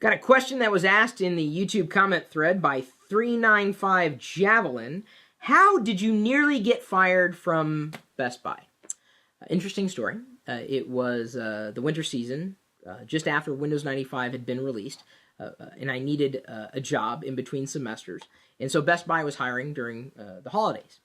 Got a question that was asked in the YouTube comment thread by 395 Javelin. How did you nearly get fired from Best Buy? Interesting story. It was the winter season, just after Windows 95 had been released, and I needed a job in between semesters. And so Best Buy was hiring during the holidays.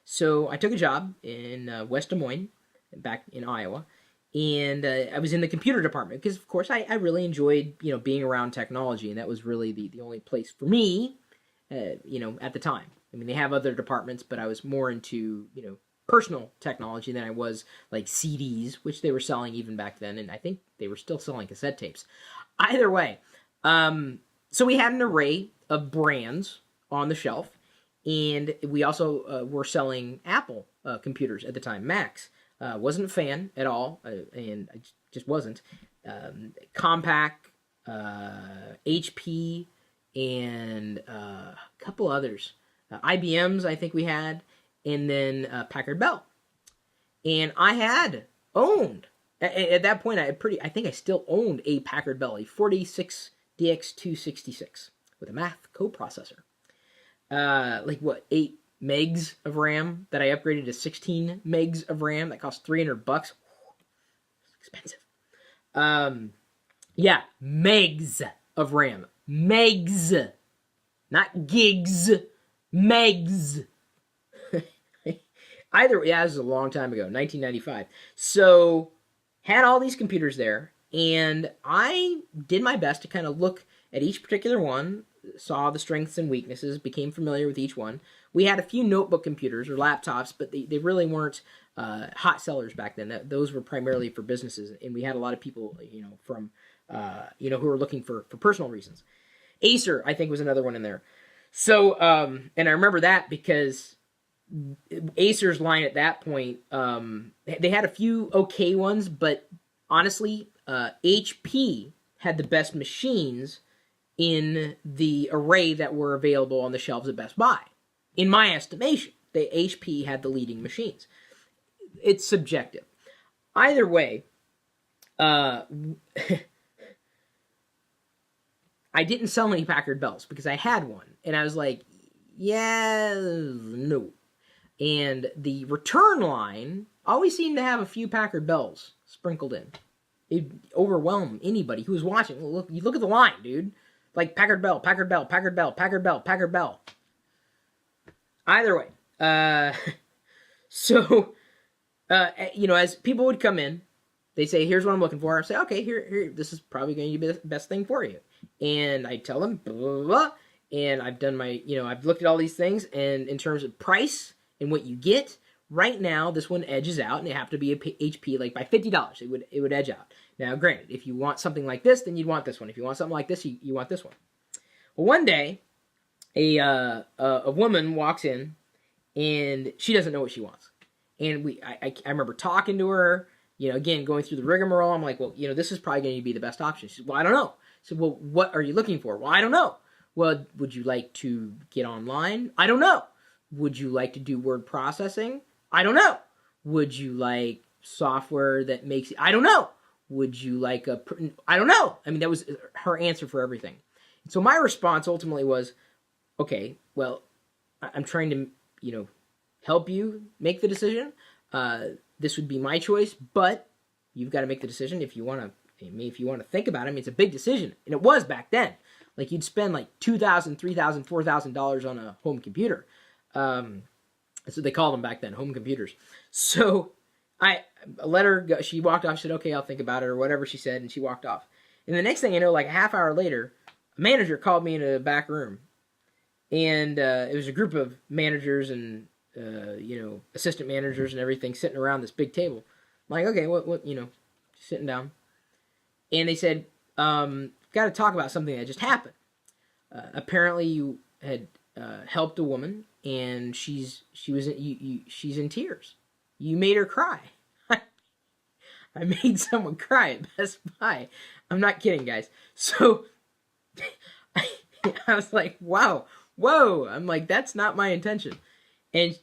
So I took a job in West Des Moines, back in Iowa, and I was in the computer department because, of course, I really enjoyed being around technology, and that was really the only place for me, at the time. I mean, they have other departments, but I was more into personal technology than I was like CDs, which they were selling even back then, and I think they were still selling cassette tapes. Either way, so we had an array of brands on the shelf, and we also were selling Apple computers at the time, Macs. Wasn't a fan at all, and I just wasn't. Compaq, HP, and a couple others. IBM's I think we had, and then Packard Bell. And I had owned, at that point, I think I still owned a Packard Bell, a 46DX266 with a math coprocessor. 8 megs of RAM that I upgraded to 16 megs of RAM. That cost $300. Expensive. Megs of RAM. Megs. Not gigs. Megs. This was a long time ago, 1995. So, had all these computers there, and I did my best to kind of look at each particular one, saw the strengths and weaknesses, became familiar with each one. We had a few notebook computers or laptops, but they really weren't hot sellers back then. Those were primarily for businesses, and we had a lot of people, from, who were looking for personal reasons. Acer, I think, was another one in there. So, and I remember that because Acer's line at that point, they had a few okay ones, but honestly, HP had the best machines in the array that were available on the shelves at Best Buy. In my estimation, the HP had the leading machines. It's subjective. Either way, I didn't sell any Packard Bells because I had one, and I was like, no. And the return line always seemed to have a few Packard Bells sprinkled in. It'd overwhelm anybody who was watching. You look at the line, dude. Like Packard Bell, Packard Bell, Packard Bell, Packard Bell, Packard Bell. Either way, as people would come in, they say, "Here's what I'm looking for." I say, "Okay, here, this is probably going to be the best thing for you." And I tell them, blah, blah, blah, and I've done my, I've looked at all these things, and in terms of price and what you get, right now, this one edges out, and it have to be a HP like by $50. It would edge out. Now, granted, if you want something like this, then you'd want this one. If you want something like this, you want this one. Well, one day, a woman walks in, and she doesn't know what she wants. And I remember talking to her, again, going through the rigmarole. I'm like, well, this is probably going to be the best option. She said, well, I don't know. I said, well, what are you looking for? Well, I don't know. Well, would you like to get online? I don't know. Would you like to do word processing? I don't know. Would you like software that makes it? I don't know. Would you like I don't know. I mean, that was her answer for everything. So my response ultimately was, okay, well, I'm trying to, help you make the decision. This would be my choice, but you've got to make the decision if you want to think about it. I mean, it's a big decision, and it was back then. Like, you'd spend like $2,000, $3,000, $4,000 on a home computer. That's what they called them back then, home computers. So I let her go. She walked off. She said, okay, I'll think about it, or whatever she said, and she walked off. And the next thing I know, like a half hour later, a manager called me into the back room. And it was a group of managers and, assistant managers and everything sitting around this big table. I'm like, okay, what sitting down. And they said, got to talk about something that just happened. Apparently you had helped a woman, and she's in tears. You made her cry. I made someone cry at Best Buy. I'm not kidding, guys. So I was like, wow, whoa. I'm like, that's not my intention. And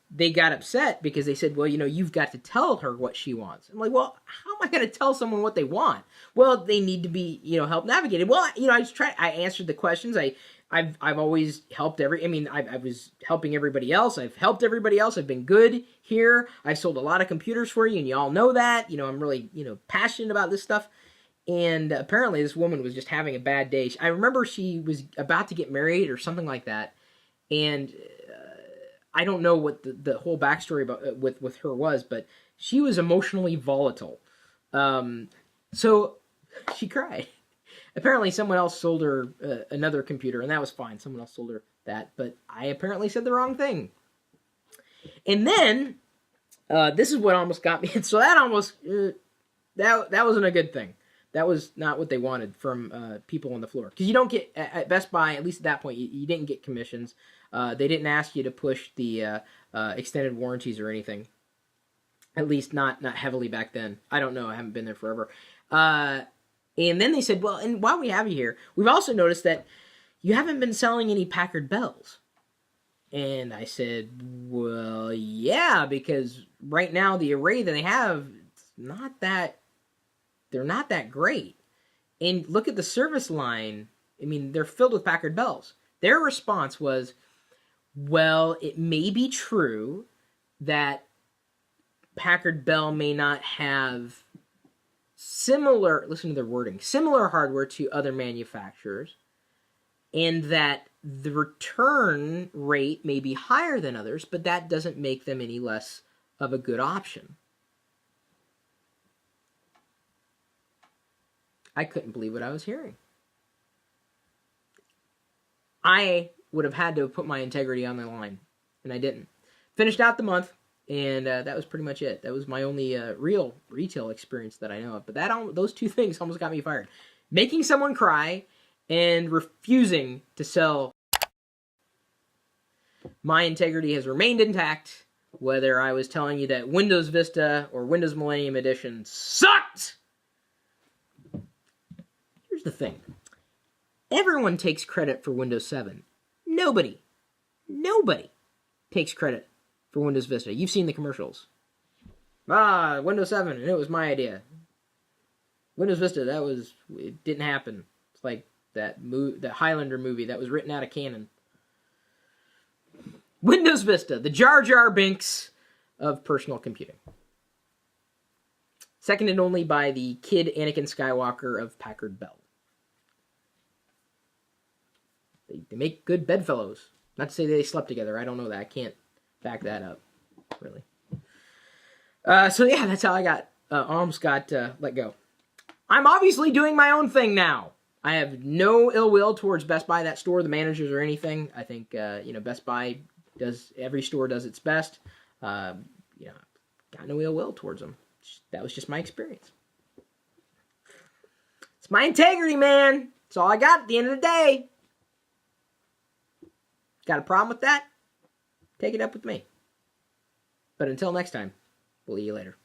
they got upset because they said, well, you've got to tell her what she wants. I'm like, well, how am I going to tell someone what they want? Well, they need to be, help navigated. Well, I answered the questions. I've always helped I was helping everybody else. I've helped everybody else. I've been good here. I've sold a lot of computers for you, and you all know that. I'm really, passionate about this stuff. And apparently this woman was just having a bad day. I remember she was about to get married or something like that. And I don't know what the whole backstory about with her was, but she was emotionally volatile. So she cried. Apparently someone else sold her another computer, and that was fine. Someone else sold her that, but I apparently said the wrong thing. And then this is what almost got me. So that almost that wasn't a good thing. That was not what they wanted from people on the floor. Because you don't get, at Best Buy, at least at that point, you didn't get commissions. They didn't ask you to push the extended warranties or anything. At least not heavily back then. I don't know. I haven't been there forever. And then they said, well, and while we have you here, we've also noticed that you haven't been selling any Packard Bells. And I said, well, yeah, because right now the array that they have, they're not that great. And look at the service line. I mean, they're filled with Packard Bells. Their response was, well, it may be true that Packard Bell may not have listen to their wording, similar hardware to other manufacturers, and that the return rate may be higher than others, but that doesn't make them any less of a good option. I couldn't believe what I was hearing. I would have had to have put my integrity on the line, and I didn't. Finished out the month, and that was pretty much it. That was my only real retail experience that I know of. But those two things almost got me fired. Making someone cry and refusing to sell. My integrity has remained intact, whether I was telling you that Windows Vista or Windows Millennium Edition sucked. Here's the thing. Everyone takes credit for Windows 7. Nobody takes credit for Windows Vista. You've seen the commercials. Windows 7, and it was my idea. Windows Vista, it didn't happen. It's like that Highlander movie that was written out of canon. Windows Vista, the Jar Jar Binks of personal computing. Seconded only by the kid Anakin Skywalker of Packard Bell. They make good bedfellows. Not to say they slept together. I don't know that. I can't back that up, really. So yeah, that's how I almost got let go. I'm obviously doing my own thing now. I have no ill will towards Best Buy, that store, the managers, or anything. I think Best Buy every store does its best. Got no ill will towards them. That was just my experience. It's my integrity, man. That's all I got at the end of the day. Got a problem with that? Take it up with me. But until next time, we'll see you later.